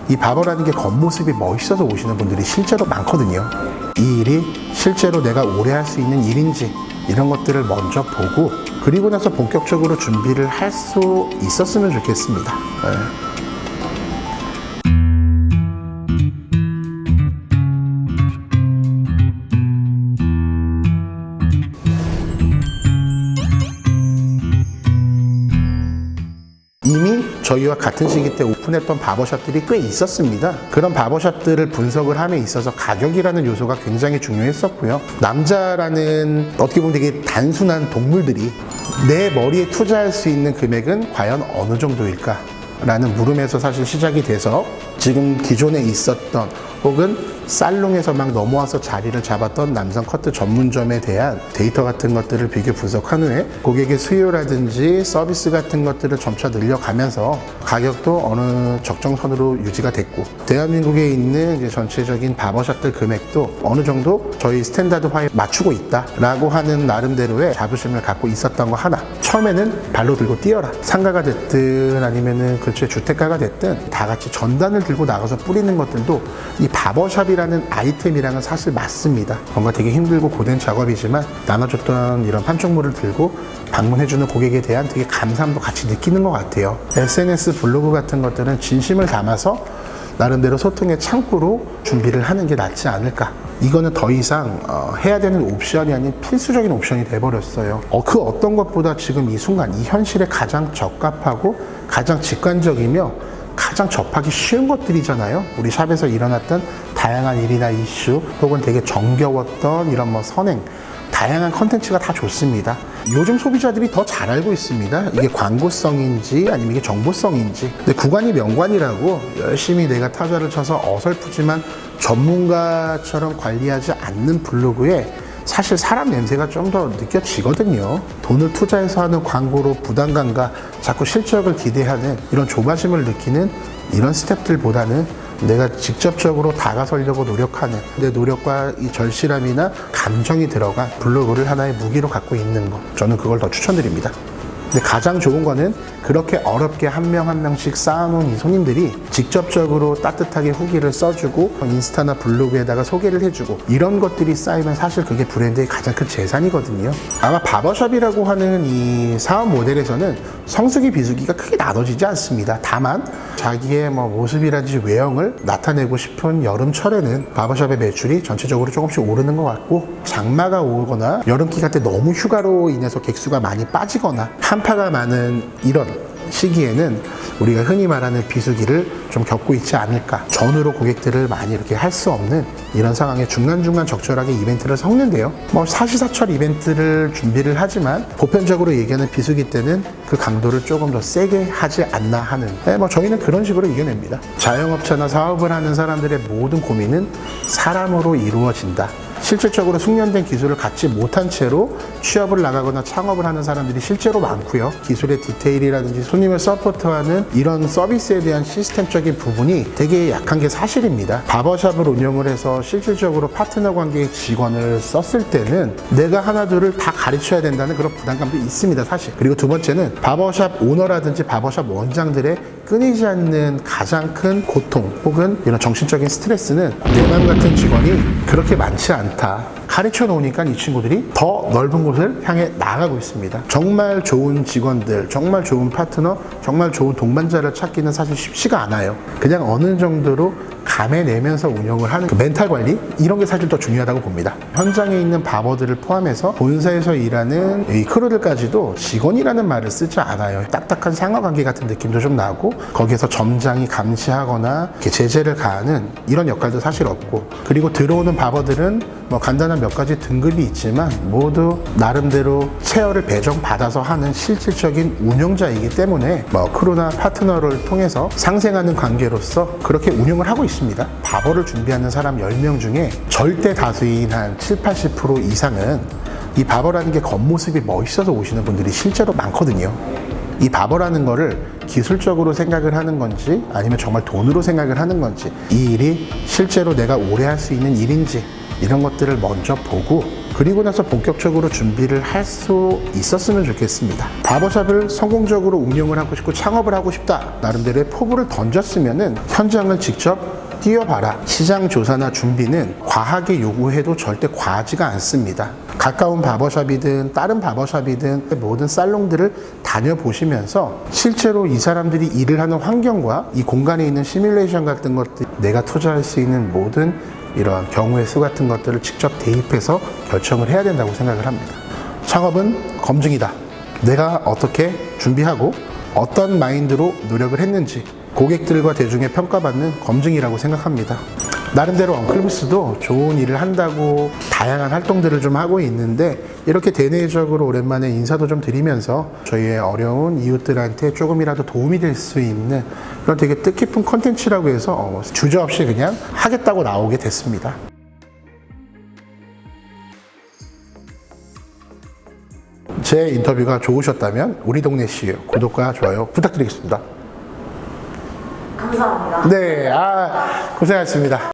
이 바버라는 게 겉모습이 멋있어서 오시는 분들이 실제로 많거든요. 이 일이 실제로 내가 오래 할 수 있는 일인지 이런 것들을 먼저 보고 그리고 나서 본격적으로 준비를 할 수 있었으면 좋겠습니다. 네. 이미 저희와 같은 시기 때 오픈했던 바버샵들이 꽤 있었습니다. 그런 바버샵들을 분석을 함에 있어서 가격이라는 요소가 굉장히 중요했었고요. 남자라는 어떻게 보면 되게 단순한 동물들이 내 머리에 투자할 수 있는 금액은 과연 어느 정도일까? 라는 물음에서 사실 시작이 돼서 지금 기존에 있었던 혹은 살롱에서 막 넘어와서 자리를 잡았던 남성 커트 전문점에 대한 데이터 같은 것들을 비교 분석한 후에 고객의 수요라든지 서비스 같은 것들을 점차 늘려가면서 가격도 어느 적정선으로 유지가 됐고 대한민국에 있는 이제 전체적인 바버샵들 금액도 어느 정도 저희 스탠다드화에 맞추고 있다라고 하는 나름대로의 자부심을 갖고 있었던 거 하나. 처음에는 발로 들고 뛰어라. 상가가 됐든 아니면은 근처에 주택가가 됐든 다 같이 전단을 들고 나가서 뿌리는 것들도 이 바버샵이라는 아이템이랑은 사실 맞습니다. 뭔가 되게 힘들고 고된 작업이지만 나눠줬던 이런 판촉물을 들고 방문해주는 고객에 대한 되게 감사함도 같이 느끼는 것 같아요. SNS 블로그 같은 것들은 진심을 담아서 나름대로 소통의 창구로 준비를 하는 게 낫지 않을까. 이거는 더 이상 해야 되는 옵션이 아닌 필수적인 옵션이 돼버렸어요. 그 어떤 것보다 지금 이 순간 이 현실에 가장 적합하고 가장 직관적이며 가장 접하기 쉬운 것들이잖아요. 우리 샵에서 일어났던 다양한 일이나 이슈 혹은 되게 정겨웠던 이런 선행 다양한 컨텐츠가 다 좋습니다. 요즘 소비자들이 더 잘 알고 있습니다. 이게 광고성인지 아니면 이게 정보성인지. 근데 구간이 명관이라고 열심히 내가 타자를 쳐서 어설프지만 전문가처럼 관리하지 않는 블로그에 사실 사람 냄새가 좀 더 느껴지거든요. 돈을 투자해서 하는 광고로 부담감과 자꾸 실적을 기대하는 이런 조바심을 느끼는 이런 스텝들보다는 내가 직접적으로 다가서려고 노력하는 내 노력과 이 절실함이나 감정이 들어간 블로그를 하나의 무기로 갖고 있는 거, 저는 그걸 더 추천드립니다. 근데 가장 좋은 거는 그렇게 어렵게 한 명 한 명씩 쌓아놓은 이 손님들이 직접적으로 따뜻하게 후기를 써주고 인스타나 블로그에다가 소개를 해주고 이런 것들이 쌓이면 사실 그게 브랜드의 가장 큰 재산이거든요. 아마 바버샵이라고 하는 이 사업 모델에서는 성수기 비수기가 크게 나눠지지 않습니다. 다만 자기의 모습이라든지 외형을 나타내고 싶은 여름철에는 바버샵의 매출이 전체적으로 조금씩 오르는 것 같고 장마가 오거나 여름기 같은 너무 휴가로 인해서 객수가 많이 빠지거나 한파가 많은 이런 시기에는 우리가 흔히 말하는 비수기를 좀 겪고 있지 않을까. 전후로 고객들을 많이 이렇게 할 수 없는 이런 상황에 중간중간 적절하게 이벤트를 섞는데요. 사시사철 이벤트를 준비를 하지만 보편적으로 얘기하는 비수기 때는 그 강도를 조금 더 세게 하지 않나 하는 저희는 그런 식으로 이겨냅니다. 자영업자나 사업을 하는 사람들의 모든 고민은 사람으로 이루어진다. 실질적으로 숙련된 기술을 갖지 못한 채로 취업을 나가거나 창업을 하는 사람들이 실제로 많고요. 기술의 디테일이라든지 손님을 서포트하는 이런 서비스에 대한 시스템적인 부분이 되게 약한 게 사실입니다. 바버샵을 운영을 해서 실질적으로 파트너 관계의 직원을 썼을 때는 내가 하나둘을 다 가르쳐야 된다는 그런 부담감도 있습니다, 사실. 그리고 두 번째는 바버샵 오너라든지 바버샵 원장들의 끊이지 않는 가장 큰 고통 혹은 이런 정신적인 스트레스는 내 맘 같은 직원이 그렇게 많지 않다. 가르쳐 놓으니까 이 친구들이 더 넓은 곳을 향해 나아가고 있습니다. 정말 좋은 직원들, 정말 좋은 파트너, 정말 좋은 동반자를 찾기는 사실 쉽지가 않아요. 그냥 어느 정도로 감해내면서 운영을 하는 그 멘탈 관리, 이런 게 사실 더 중요하다고 봅니다. 현장에 있는 바버들을 포함해서 본사에서 일하는 이 크루들까지도 직원이라는 말을 쓰지 않아요. 딱딱한 상하관계 같은 느낌도 좀 나고 거기에서 점장이 감시하거나 이렇게 제재를 가하는 이런 역할도 사실 없고, 그리고 들어오는 바버들은 간단한 몇 가지 등급이 있지만 모두 나름대로 체어를 배정받아서 하는 실질적인 운영자이기 때문에 크루나 파트너를 통해서 상생하는 관계로서 그렇게 운영을 하고 있습니다. 바버를 준비하는 사람 10명 중에 절대 다수인 한 70-80% 이상은 이 바버라는 게 겉모습이 멋있어서 오시는 분들이 실제로 많거든요. 이 바버라는 거를 기술적으로 생각을 하는 건지 아니면 정말 돈으로 생각을 하는 건지, 이 일이 실제로 내가 오래 할 수 있는 일인지 이런 것들을 먼저 보고 그리고 나서 본격적으로 준비를 할 수 있었으면 좋겠습니다. 바버샵을 성공적으로 운영을 하고 싶고 창업을 하고 싶다, 나름대로의 포부를 던졌으면은 현장을 직접 뛰어봐라. 시장 조사나 준비는 과하게 요구해도 절대 과하지가 않습니다. 가까운 바버샵이든 다른 바버샵이든 모든 살롱들을 다녀보시면서 실제로 이 사람들이 일을 하는 환경과 이 공간에 있는 시뮬레이션 같은 것들, 내가 투자할 수 있는 모든 이런 경우의 수 같은 것들을 직접 대입해서 결정을 해야 된다고 생각을 합니다. 창업은 검증이다. 내가 어떻게 준비하고 어떤 마인드로 노력을 했는지 고객들과 대중의 평가받는 검증이라고 생각합니다. 나름대로 엉클부스도 좋은 일을 한다고 다양한 활동들을 좀 하고 있는데, 이렇게 대내적으로 오랜만에 인사도 좀 드리면서 저희의 어려운 이웃들한테 조금이라도 도움이 될 수 있는 그런 되게 뜻깊은 컨텐츠라고 해서 주저없이 그냥 하겠다고 나오게 됐습니다. 제 인터뷰가 좋으셨다면 우리 동네 CEO 구독과 좋아요 부탁드리겠습니다. 감사합니다. 네, 고생하셨습니다.